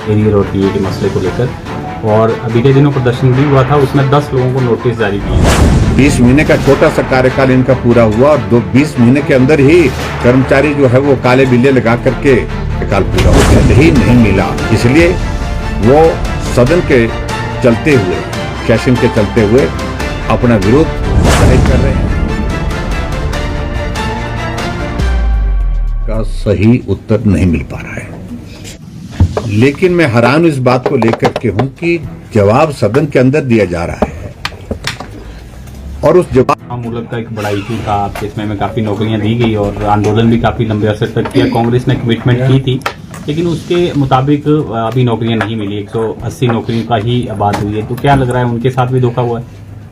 Arrear और TA के मसले को लेकर, और बीते दिनों प्रदर्शन भी हुआ था, उसमें 10 लोगों को नोटिस जारी किए। 20 महीने का छोटा सा कार्यकाल इनका पूरा हुआ और 20 महीने के अंदर ही कर्मचारी जो है वो काले बिल्ले लगा करके कार्यकाल पूरा हो गया, ही नहीं मिला। इसलिए वो सदन के चलते हुए, सेशन के चलते हुए अपना विरोध जाहिर कर रहे हैं। का सही उत्तर नहीं मिल पा रहा है, लेकिन मैं हैरान इस बात को लेकर के हूं कि जवाब सदन के अंदर दिया जा रहा है और उस जवाब मूलक का एक बड़ा इशू था, आपके इसमें काफी नौकरियां दी गई और आंदोलन भी काफी लंबे अरसे तक किया। कांग्रेस ने कमिटमेंट की थी, लेकिन उसके मुताबिक अभी नौकरियां नहीं मिली, 180 नौकरियों का ही बात हुई है। तो क्या लग रहा है उनके साथ भी धोखा हुआ है?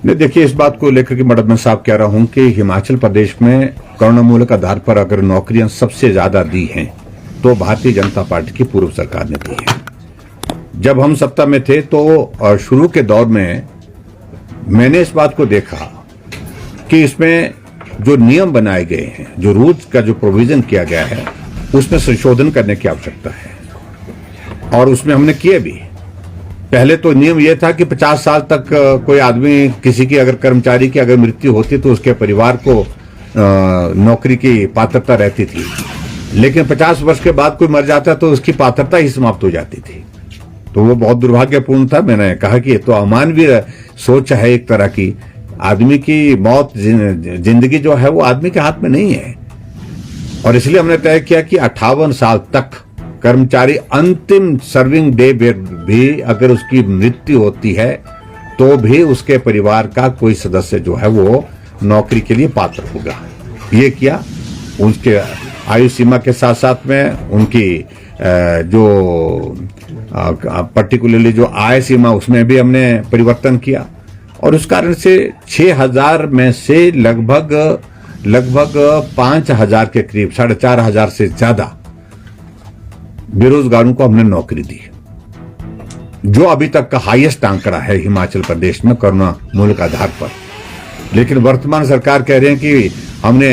नहीं, देखिए, इस बात को लेकर के मैं साहब कह रहा हूं कि हिमाचल प्रदेश में करुणामूलक आधार पर अगर नौकरियां सबसे ज्यादा दी हैं तो भारतीय जनता पार्टी की पूर्व सरकार ने दी है। जब हम सत्ता में थे तो शुरू के दौर में मैंने इस बात को देखा कि इसमें जो नियम बनाए गए हैं, जो रूल्स का जो प्रोविजन किया गया है, उसमें संशोधन करने की आवश्यकता है और उसमें हमने किए भी। पहले तो नियम यह था कि 50 साल तक कोई आदमी, किसी की अगर कर्मचारी की अगर मृत्यु होती तो उसके परिवार को नौकरी की पात्रता रहती थी, लेकिन 50 वर्ष के बाद कोई मर जाता तो उसकी पात्रता ही समाप्त हो जाती थी। तो वो बहुत दुर्भाग्यपूर्ण था। मैंने कहा कि ये तो अमानवीय सोच है एक तरह की। आदमी की मौत, जिंदगी जो है वो आदमी के हाथ में नहीं है, और इसलिए हमने तय किया कि 58 साल तक कर्मचारी अंतिम सर्विंग डे भी अगर उसकी मृत्यु होती है तो भी उसके परिवार का कोई सदस्य जो है वो नौकरी के लिए पात्र होगा। ये किया। उसके आयु सीमा के साथ साथ में उनकी जो पर्टिकुलरली जो आय सीमा, उसमें भी हमने परिवर्तन किया और उस कारण से 6000 में से लगभग 5000 के करीब, 4500 से ज्यादा बेरोजगारों को हमने नौकरी दी, जो अभी तक का हाईएस्ट आंकड़ा है हिमाचल प्रदेश में करुणामूलक आधार पर। लेकिन वर्तमान सरकार कह रहे हैं कि हमने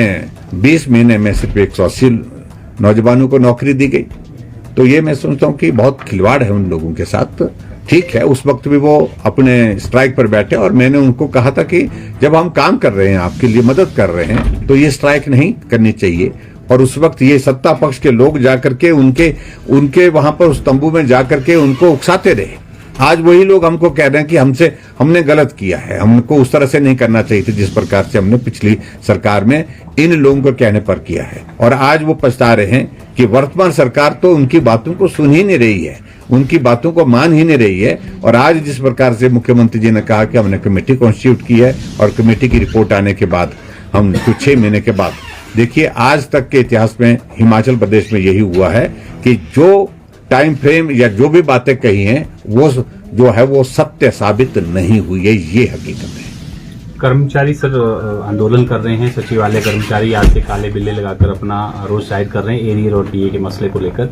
20 महीने में सिर्फ 180 नौजवानों को नौकरी दी गई। तो ये मैं समझता हूं कि बहुत खिलवाड़ है उन लोगों के साथ। ठीक है, उस वक्त भी वो अपने स्ट्राइक पर बैठे और मैंने उनको कहा था कि जब हम काम कर रहे हैं, आपके लिए मदद कर रहे हैं, तो ये स्ट्राइक नहीं करनी चाहिए। और उस वक्त ये सत्ता पक्ष के लोग जाकर के उनके वहां पर उस तंबू में जाकर के उनको उकसाते रहे। आज वही लोग हमको कह रहे हैं कि हमने गलत किया है, हमको उस तरह से नहीं करना चाहिए था जिस प्रकार से हमने पिछली सरकार में इन लोगों को कहने पर किया है। और आज वो पछता रहे हैं कि वर्तमान सरकार तो उनकी बातों को सुन ही नहीं रही है, उनकी बातों को मान ही नहीं रही है। और आज जिस प्रकार से मुख्यमंत्री जी ने कहा कि हमने कमेटी कॉन्स्टिट्यूट की है और कमेटी की रिपोर्ट आने के बाद हम कुछ 6 महीने के बाद, देखिए, आज तक के इतिहास में हिमाचल प्रदेश में यही हुआ है कि जो टाइम फ्रेम या जो भी बातें कही हैं वो जो है वो सत्य साबित नहीं हुई है, ये हकीकत है। कर्मचारी सर आंदोलन कर रहे हैं, सचिवालय कर्मचारी आज से काले बिल्ले लगाकर अपना रोष जाहिर कर रहे हैं एरियर और टीए के मसले को लेकर,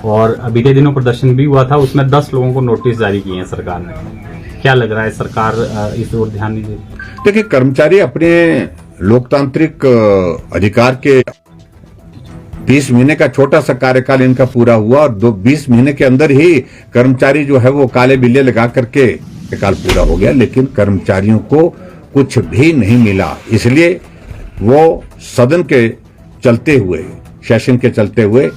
और बीते दिनों प्रदर्शन भी हुआ था, उसमें 10 लोगों को नोटिस जारी किए हैं सरकार ने। क्या लग रहा है सरकार इस ओर ध्यान नहीं देती? देखिए, कर्मचारी अपने लोकतांत्रिक अधिकार के 20 महीने का छोटा सा कार्यकाल इनका पूरा हुआ और 20 महीने के अंदर ही कर्मचारी जो है वो काले बिल्ले लगा करके कार्यकाल पूरा हो गया, लेकिन कर्मचारियों को कुछ भी नहीं मिला। इसलिए वो सदन के चलते हुए, सेशन के चलते हुए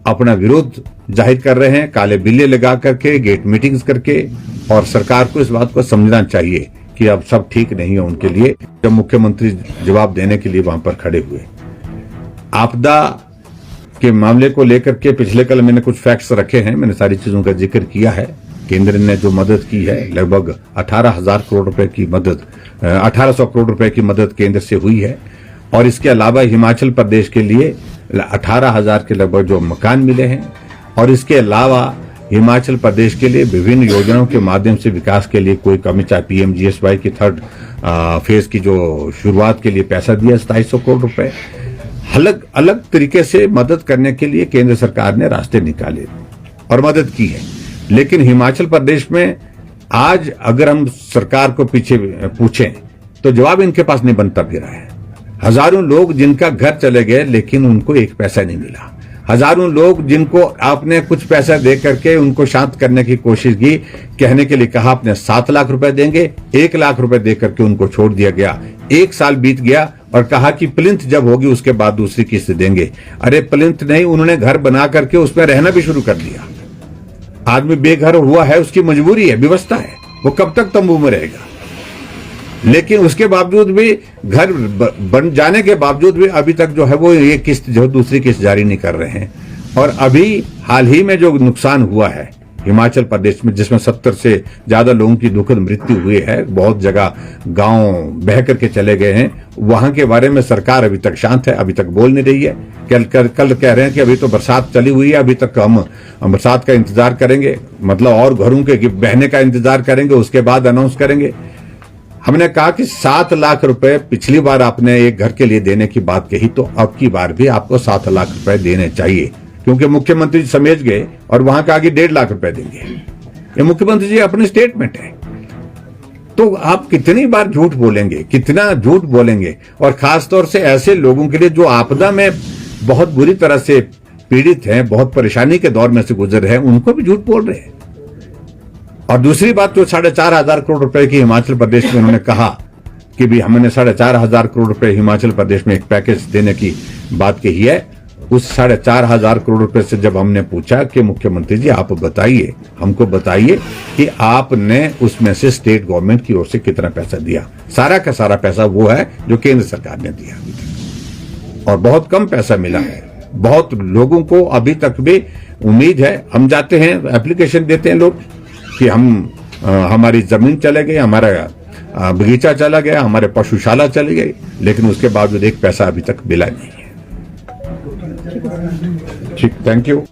अपना विरोध जाहिर कर रहे हैं, काले बिल्ले लगा करके, गेट मीटिंग्स करके। और सरकार को इस बात को समझना चाहिए कि अब सब ठीक नहीं है उनके लिए। जब मुख्यमंत्री जवाब देने के लिए वहां पर खड़े हुए, आपदा के मामले को लेकर के पिछले कल मैंने कुछ फैक्ट्स रखे हैं, मैंने सारी चीजों का जिक्र किया है। केंद्र ने जो मदद की है, लगभग 18,000 करोड़ रुपए की मदद, 1800 करोड़ रुपए की मदद केंद्र से हुई है। और इसके अलावा हिमाचल प्रदेश के लिए 18,000 के लगभग जो मकान मिले हैं, और इसके अलावा हिमाचल प्रदेश के लिए विभिन्न योजनाओं के माध्यम से विकास के लिए कोई कमी, चाहे PMGSY की 3rd फेज की जो शुरुआत के लिए पैसा दिया 2700 करोड़ रुपए। अलग अलग तरीके से मदद करने के लिए केंद्र सरकार ने रास्ते निकाले और मदद की है। लेकिन हिमाचल प्रदेश में आज अगर हम सरकार को पीछे पूछें तो जवाब इनके पास नहीं बनता भी रहा है। हजारों लोग जिनका घर चले गए लेकिन उनको एक पैसा नहीं मिला। हजारों लोग जिनको आपने कुछ पैसा दे करके उनको शांत करने की कोशिश की, कहने के लिए कहा आपने 7 लाख रुपए देंगे, 1 लाख रुपए दे करके उनको छोड़ दिया गया। 1 साल बीत गया और कहा कि प्लिंथ जब होगी उसके बाद दूसरी किस्त देंगे। अरे प्लिंथ नहीं, उन्होंने घर बना करके उसमें रहना भी शुरू कर दिया। आदमी बेघर हुआ है, उसकी मजबूरी है, व्यवस्था है, वो कब तक तंबू में रहेगा। लेकिन उसके बावजूद भी घर बन जाने के बावजूद भी अभी तक जो है वो ये किस्त जो दूसरी किस्त जारी नहीं कर रहे हैं। और अभी हाल ही में जो नुकसान हुआ है हिमाचल प्रदेश में, जिसमें 70 से ज्यादा लोगों की दुखद मृत्यु हुई है, बहुत जगह गांव बह करके चले गए हैं, वहां के बारे में सरकार अभी तक शांत है, अभी तक बोल नहीं रही है। कल कह रहे हैं कि अभी तो बरसात चली हुई है, अभी तक हम बरसात का इंतजार करेंगे, मतलब और घरों के बहने का इंतजार करेंगे, उसके बाद अनाउंस करेंगे। हमने कहा कि 7 लाख रुपए पिछली बार आपने एक घर के लिए देने की बात कही, तो अब की बार भी आपको 7 लाख रुपए देने चाहिए, क्योंकि मुख्यमंत्री जी समझ गए और वहां का आगे 1.5 लाख रुपए देंगे। ये मुख्यमंत्री जी अपनी स्टेटमेंट है। तो आप कितनी बार झूठ बोलेंगे, कितना झूठ बोलेंगे। और खासतौर से ऐसे लोगों के लिए जो आपदा में बहुत बुरी तरह से पीड़ित हैं, बहुत परेशानी के दौर में से गुजर रहे हैं, उनको भी झूठ बोल रहे हैं। और दूसरी बात, जो 4,500 करोड़ रुपए की हिमाचल प्रदेश में उन्होंने कहा कि भी हमने 4,500 करोड़ रुपए हिमाचल प्रदेश में एक पैकेज देने की बात कही है। उस 4,500 करोड़ रुपए से जब हमने पूछा कि मुख्यमंत्री जी आप बताइए, हमको बताइए कि आपने उसमें से स्टेट गवर्नमेंट की ओर से कितना पैसा दिया। सारा का सारा पैसा वो है जो केंद्र सरकार ने दिया अभी तक, और बहुत कम पैसा मिला है। बहुत लोगों को अभी तक भी उम्मीद है, हम जाते हैं एप्लीकेशन देते हैं लोग कि हमारी जमीन चले गई, हमारा बगीचा चला गया, हमारे पशुशाला चली गई, लेकिन उसके बावजूद एक पैसा अभी तक मिला नहीं है। ठीक, थैंक यू।